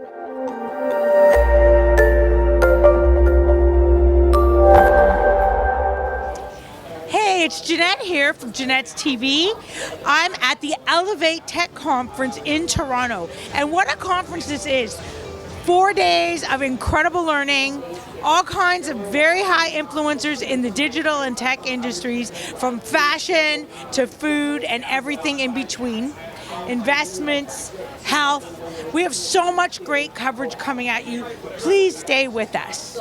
Hey, it's Janette here from Janette's TV. I'm at the Elevate Tech Conference in Toronto. And what a conference this is. 4 days of incredible learning, all kinds of very high influencers in the digital and tech industries, from fashion to food and everything in between. Investments, health. We have so much great coverage coming at you. Please stay with us.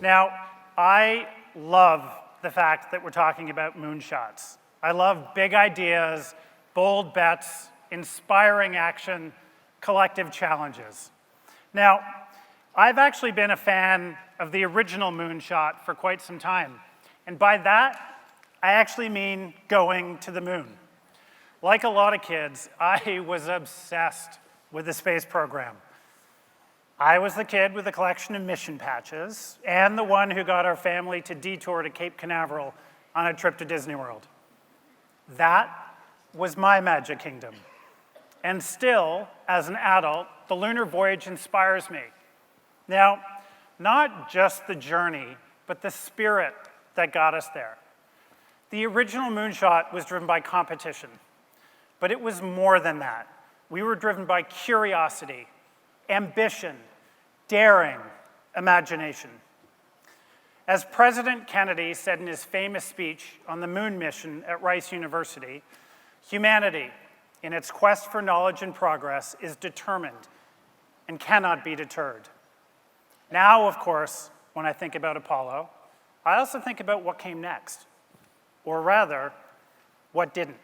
Now, I love the fact that we're talking about moonshots. I love big ideas, bold bets, inspiring action, collective challenges. Now, I've actually been a fan of the original moonshot for quite some time. And by that, I actually mean going to the moon. Like a lot of kids, I was obsessed with the space program. I was the kid with a collection of mission patches and the one who got our family to detour to Cape Canaveral on a trip to Disney World. That was my magic kingdom. And still, as an adult, the lunar voyage inspires me. Now, not just the journey, but the spirit that got us there. The original moonshot was driven by competition, but it was more than that. We were driven by curiosity, ambition, daring, imagination. As President Kennedy said in his famous speech on the moon mission at Rice University, humanity, in its quest for knowledge and progress, is determined and cannot be deterred. Now, of course, when I think about Apollo, I also think about what came next, or rather, what didn't.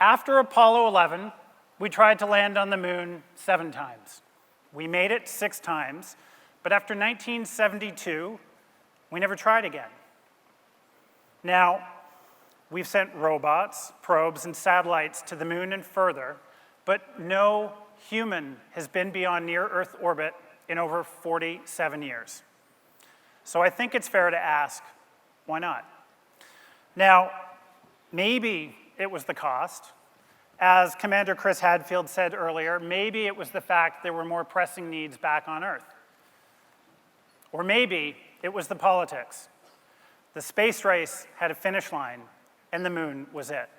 After Apollo 11, we tried to land on the moon 7 times. We made it 6 times, but after 1972, we never tried again. Now, we've sent robots, probes, and satellites to the moon and further, but no human has been beyond near-Earth orbit in over 47 years. So I think it's fair to ask, why not? Now, maybe it was the cost. As Commander Chris Hadfield said earlier, maybe it was the fact there were more pressing needs back on Earth. Or maybe it was the politics. The space race had a finish line, and the moon was it.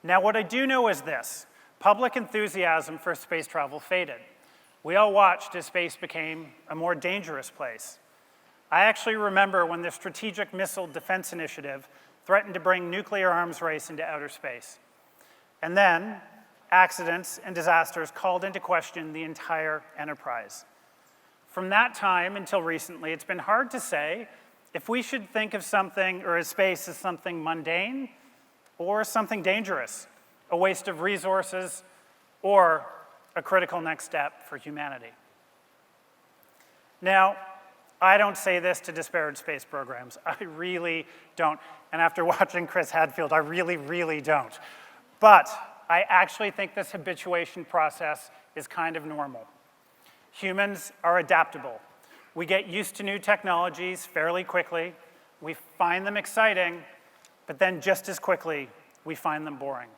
Now, what I do know is this: public enthusiasm for space travel faded. We all watched as space became a more dangerous place. I actually remember when the Strategic Missile Defense Initiative threatened to bring nuclear arms race into outer space. And then, accidents and disasters called into question the entire enterprise. From that time until recently, it's been hard to say if we should think of something, or space, as something mundane or something dangerous, a waste of resources, or a critical next step for humanity. Now, I don't say this to disparage space programs. I really don't. And after watching Chris Hadfield, I really, really don't. But I actually think this habituation process is kind of normal. Humans are adaptable. We get used to new technologies fairly quickly. We find them exciting, but then just as quickly, we find them boring.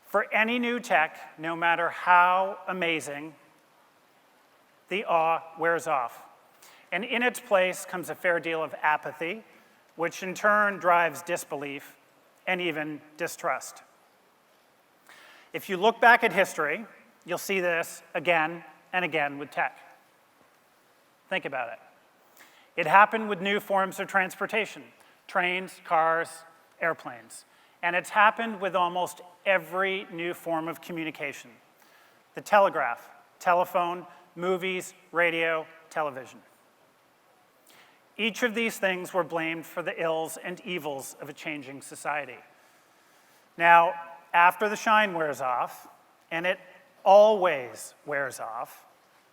For any new tech, no matter how amazing, the awe wears off. And in its place comes a fair deal of apathy, which in turn drives disbelief and even distrust. If you look back at history, you'll see this again and again with tech. Think about it. It happened with new forms of transportation: trains, cars, airplanes. And it's happened with almost every new form of communication: the telegraph, telephone, movies, radio, television. Each of these things were blamed for the ills and evils of a changing society. Now, after the shine wears off, and it always wears off,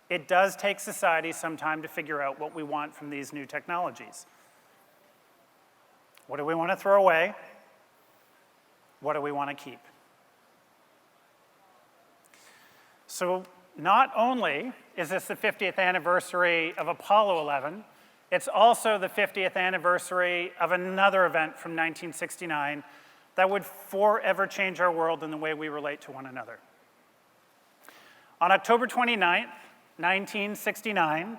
it does take society some time to figure out what we want from these new technologies. What do we want to throw away? What do we want to keep? So not only is this the 50th anniversary of Apollo 11, it's also the 50th anniversary of another event from 1969 that would forever change our world and the way we relate to one another. On October 29th, 1969,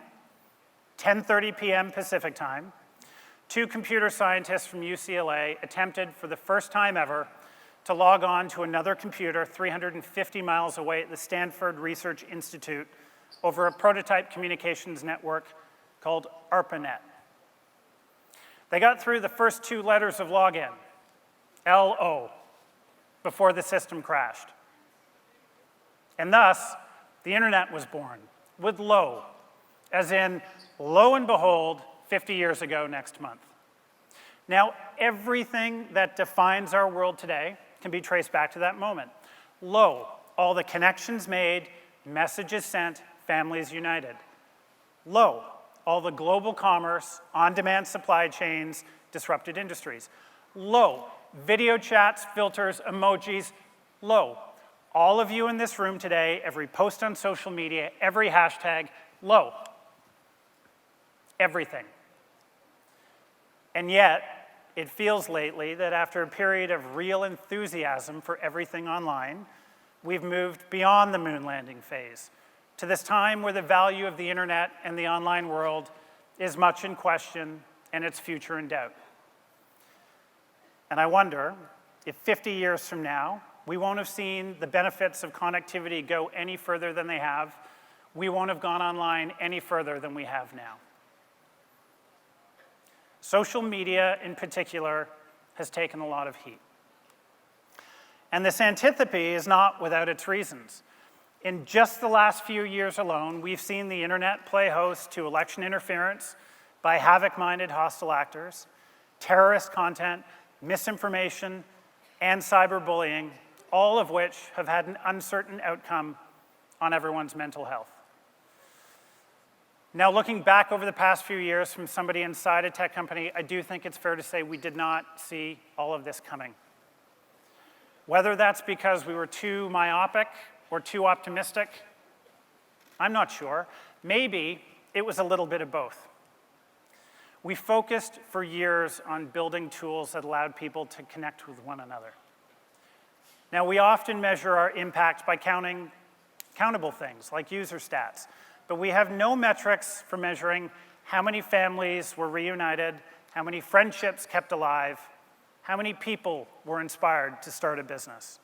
10:30 p.m. Pacific time, two computer scientists from UCLA attempted for the first time ever to log on to another computer 350 miles away at the Stanford Research Institute over a prototype communications network called ARPANET. They got through the first two letters of login, LO, before the system crashed. And thus, the internet was born, with LO, as in, lo and behold, 50 years ago next month. Now, everything that defines our world today can be traced back to that moment. LO, all the connections made, messages sent, families united. LO, all the global commerce, on-demand supply chains, disrupted industries. LO, video chats, filters, emojis. LO, all of you in this room today, every post on social media, every hashtag, LO. Everything. And yet, it feels lately that after a period of real enthusiasm for everything online, we've moved beyond the moon landing phase to this time where the value of the internet and the online world is much in question and its future in doubt. And I wonder if 50 years from now, we won't have seen the benefits of connectivity go any further than they have. We won't have gone online any further than we have now. Social media, in particular, has taken a lot of heat. And this antipathy is not without its reasons. In just the last few years alone, we've seen the internet play host to election interference by havoc-minded hostile actors, terrorist content, misinformation, and cyberbullying, all of which have had an uncertain outcome on everyone's mental health. Now, looking back over the past few years from somebody inside a tech company, I do think it's fair to say we did not see all of this coming. Whether that's because we were too myopic or too optimistic, I'm not sure. Maybe it was a little bit of both. We focused for years on building tools that allowed people to connect with one another. Now, we often measure our impact by counting countable things like user stats, but we have no metrics for measuring how many families were reunited, how many friendships kept alive, how many people were inspired to start a business.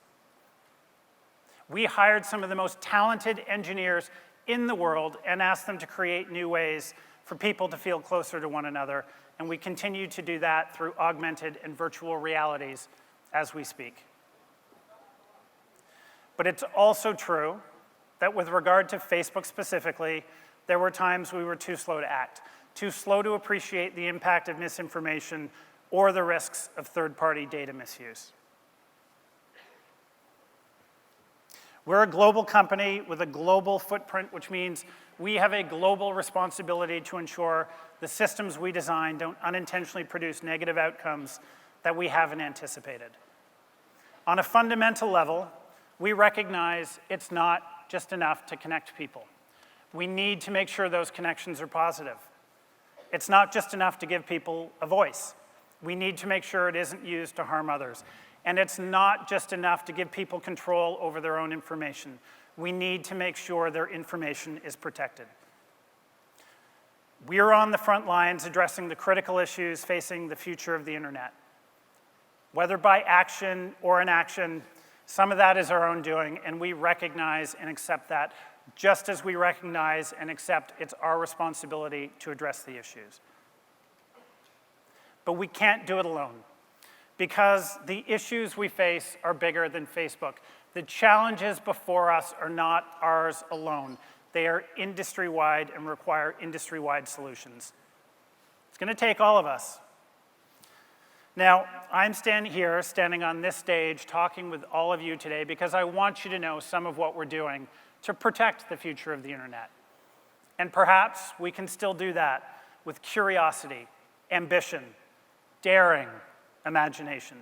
We hired some of the most talented engineers in the world and asked them to create new ways for people to feel closer to one another, and we continue to do that through augmented and virtual realities as we speak. But it's also true that with regard to Facebook specifically, there were times we were too slow to act, too slow to appreciate the impact of misinformation or the risks of third-party data misuse. We're a global company with a global footprint, which means we have a global responsibility to ensure the systems we design don't unintentionally produce negative outcomes that we haven't anticipated. On a fundamental level, we recognize it's not just enough to connect people. We need to make sure those connections are positive. It's not just enough to give people a voice. We need to make sure it isn't used to harm others. And it's not just enough to give people control over their own information. We need to make sure their information is protected. We are on the front lines addressing the critical issues facing the future of the internet. Whether by action or inaction, some of that is our own doing, and we recognize and accept that, just as we recognize and accept it's our responsibility to address the issues. But we can't do it alone, because the issues we face are bigger than Facebook. The challenges before us are not ours alone. They are industry-wide and require industry-wide solutions. It's going to take all of us. Now, I'm standing on this stage talking with all of you today because I want you to know some of what we're doing to protect the future of the internet. And perhaps we can still do that with curiosity, ambition, daring, imagination.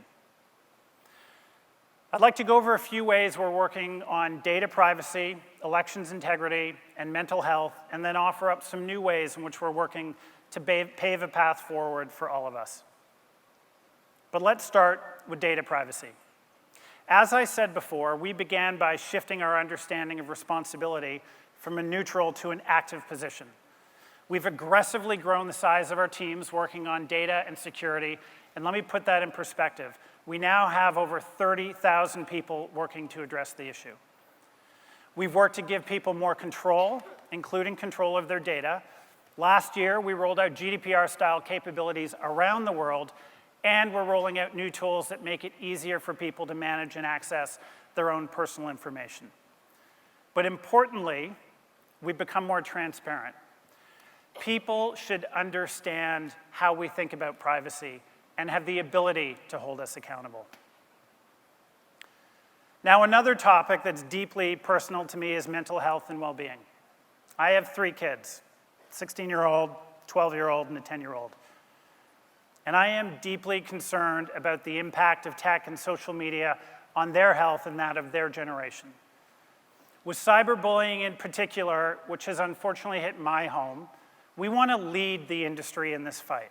I'd like to go over a few ways we're working on data privacy, elections integrity, and mental health, and then offer up some new ways in which we're working to pave a path forward for all of us. But let's start with data privacy. As I said before, we began by shifting our understanding of responsibility from a neutral to an active position. We've aggressively grown the size of our teams working on data and security, and let me put that in perspective. We now have over 30,000 people working to address the issue. We've worked to give people more control, including control of their data. Last year, we rolled out GDPR-style capabilities around the world, and we're rolling out new tools that make it easier for people to manage and access their own personal information. But importantly, we've become more transparent. People should understand how we think about privacy and have the ability to hold us accountable. Now, another topic that's deeply personal to me is mental health and well-being. I have 3 kids, 16-year-old, 12-year-old, and a 10-year-old. And I am deeply concerned about the impact of tech and social media on their health and that of their generation. With cyberbullying in particular, which has unfortunately hit my home, we want to lead the industry in this fight.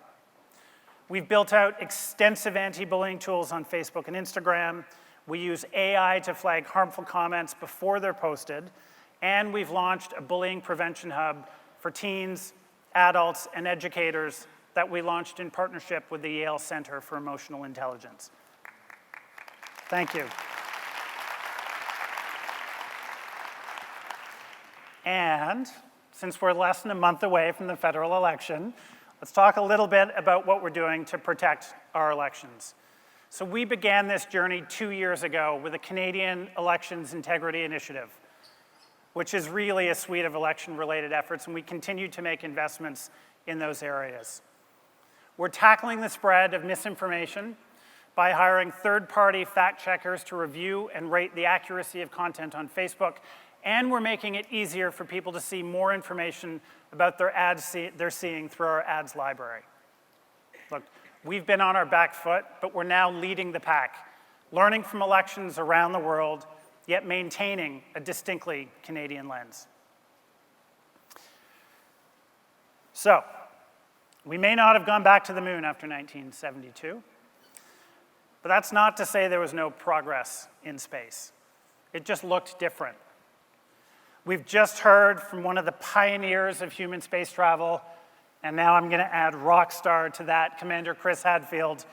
We've built out extensive anti-bullying tools on Facebook and Instagram. We use AI to flag harmful comments before they're posted. And we've launched a bullying prevention hub for teens, adults, and educators that we launched in partnership with the Yale Center for Emotional Intelligence. Thank you. And since we're less than a month away from the federal election, let's talk a little bit about what we're doing to protect our elections. So we began this journey 2 years ago with the Canadian Elections Integrity Initiative, which is really a suite of election-related efforts, and we continue to make investments in those areas. We're tackling the spread of misinformation by hiring third-party fact-checkers to review and rate the accuracy of content on Facebook, and we're making it easier for people to see more information about their ads they're seeing through our ads library. Look, we've been on our back foot, but we're now leading the pack, learning from elections around the world, yet maintaining a distinctly Canadian lens. So, we may not have gone back to the moon after 1972, but that's not to say there was no progress in space. It just looked different. We've just heard from one of the pioneers of human space travel, and now I'm going to add rock star to that, Commander Chris Hadfield.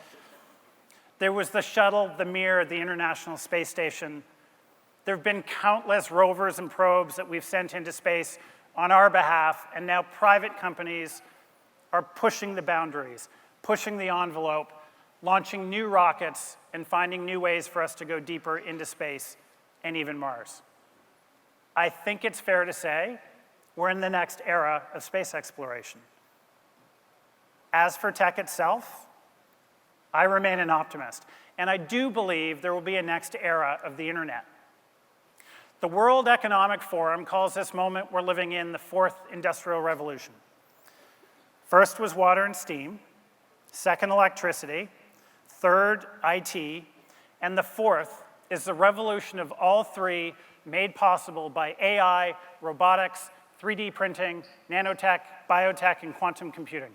There was the shuttle, the Mir, the International Space Station. There have been countless rovers and probes that we've sent into space on our behalf, and now private companies are pushing the boundaries, pushing the envelope, launching new rockets, and finding new ways for us to go deeper into space and even Mars. I think it's fair to say we're in the next era of space exploration. As for tech itself, I remain an optimist, and I do believe there will be a next era of the internet. The World Economic Forum calls this moment we're living in the 4th industrial revolution. First was water and steam, second electricity, third IT, and the 4th is the revolution of all 3 made possible by AI, robotics, 3D printing, nanotech, biotech, and quantum computing.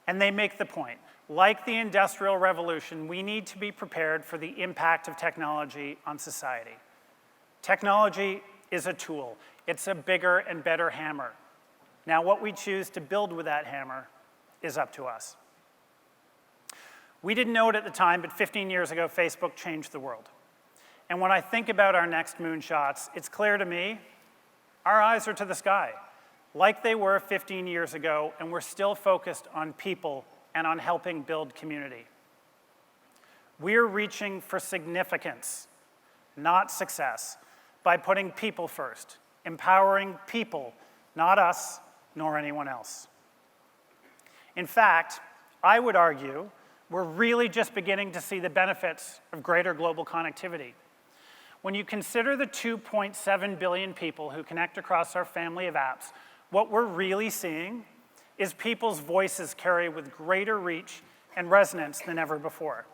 And they make the point. Like the Industrial Revolution, we need to be prepared for the impact of technology on society. Technology is a tool. It's a bigger and better hammer. Now, what we choose to build with that hammer is up to us. We didn't know it at the time, but 15 years ago, Facebook changed the world. And when I think about our next moonshots, it's clear to me our eyes are to the sky, like they were 15 years ago, and we're still focused on people and on helping build community. We're reaching for significance, not success, by putting people first, empowering people, not us, nor anyone else. In fact, I would argue we're really just beginning to see the benefits of greater global connectivity. When you consider the 2.7 billion people who connect across our family of apps, what we're really seeing is people's voices carry with greater reach and resonance than ever before.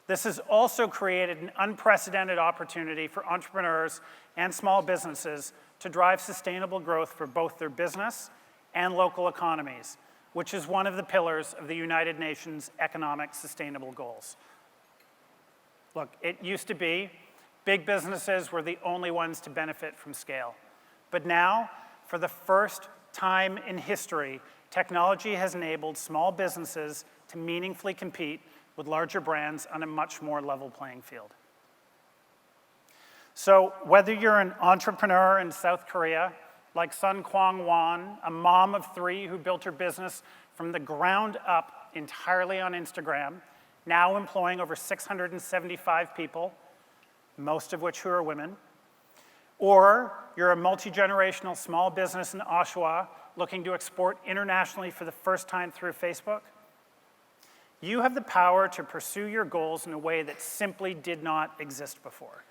This has also created an unprecedented opportunity for entrepreneurs and small businesses to drive sustainable growth for both their business and local economies, which is one of the pillars of the United Nations Economic Sustainable Goals. Look, it used to be big businesses were the only ones to benefit from scale. But now, for the first time in history, technology has enabled small businesses to meaningfully compete with larger brands on a much more level playing field. So whether you're an entrepreneur in South Korea, like Sun Kwong Wan, a mom of 3 who built her business from the ground up entirely on Instagram, now employing over 675 people, most of which who are women, or you're a multi-generational small business in Oshawa looking to export internationally for the first time through Facebook, you have the power to pursue your goals in a way that simply did not exist before.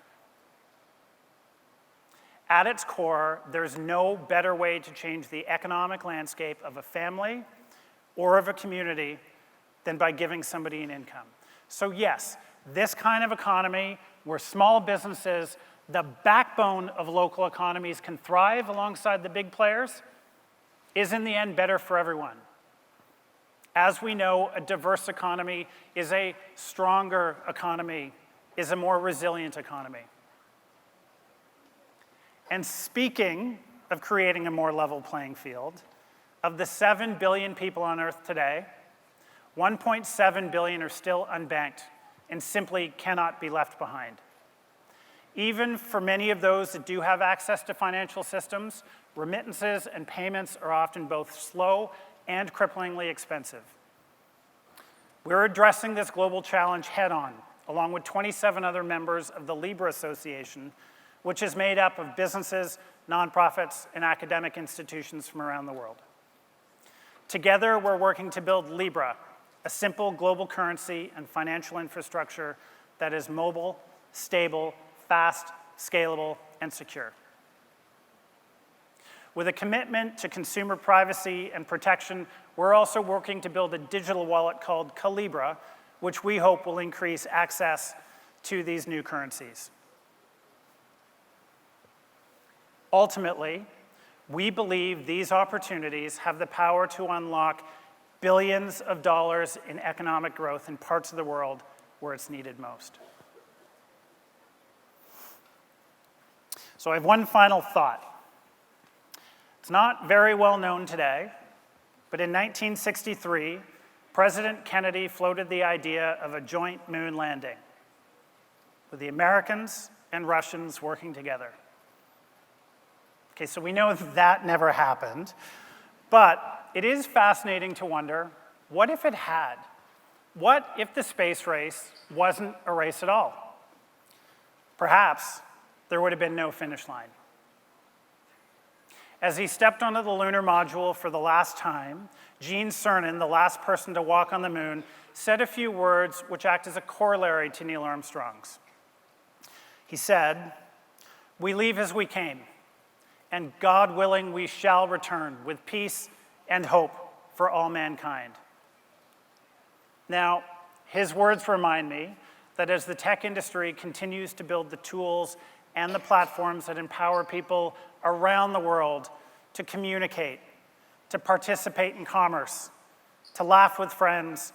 At its core, there's no better way to change the economic landscape of a family or of a community than by giving somebody an income. So yes, this kind of economy where small businesses, the backbone of local economies, can thrive alongside the big players, is in the end better for everyone. As we know, a diverse economy is a stronger economy, is a more resilient economy. And speaking of creating a more level playing field, of the 7 billion people on Earth today, 1.7 billion are still unbanked and simply cannot be left behind. Even for many of those that do have access to financial systems, remittances and payments are often both slow and cripplingly expensive. We're addressing this global challenge head-on, along with 27 other members of the Libra Association, which is made up of businesses, nonprofits, and academic institutions from around the world. Together, we're working to build Libra, a simple global currency and financial infrastructure that is mobile, stable, fast, scalable, and secure. With a commitment to consumer privacy and protection, we're also working to build a digital wallet called Calibra, which we hope will increase access to these new currencies. Ultimately, we believe these opportunities have the power to unlock billions of dollars in economic growth in parts of the world where it's needed most. So I have one final thought. It's not very well known today, but in 1963, President Kennedy floated the idea of a joint moon landing, with the Americans and Russians working together. Okay, so we know that never happened, but it is fascinating to wonder, what if it had? What if the space race wasn't a race at all? Perhaps there would have been no finish line. As he stepped onto the lunar module for the last time, Gene Cernan, the last person to walk on the moon, said a few words which act as a corollary to Neil Armstrong's. He said, "We leave as we came, and God willing, we shall return with peace and hope for all mankind." Now, his words remind me that as the tech industry continues to build the tools and the platforms that empower people around the world to communicate, to participate in commerce, to laugh with friends,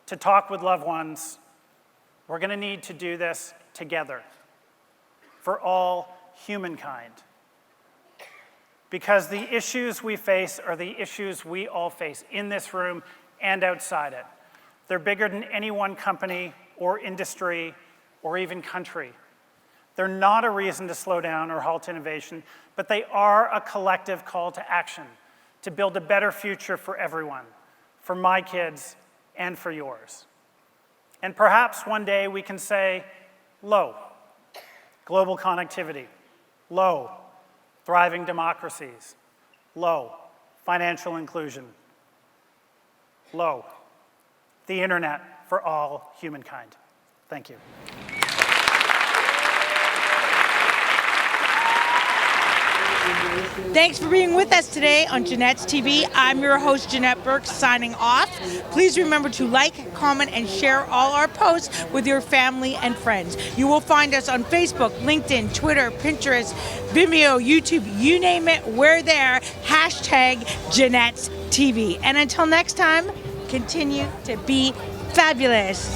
to talk with loved ones, we're going to need to do this together for all humankind. Because the issues we face are the issues we all face in this room and outside it. They're bigger than any one company or industry or even country. They're not a reason to slow down or halt innovation, but they are a collective call to action to build a better future for everyone, for my kids and for yours. And perhaps one day we can say, low, global connectivity, low, thriving democracies, low, financial inclusion, low, the internet for all humankind. Thank you. Thanks for being with us today on Janette's TV. I'm your host, Janette Burke, signing off. Please remember to like, comment, and share all our posts with your family and friends. You will find us on Facebook, LinkedIn, Twitter, Pinterest, Vimeo, YouTube, you name it, we're there. Hashtag Janette's TV. And until next time, continue to be fabulous.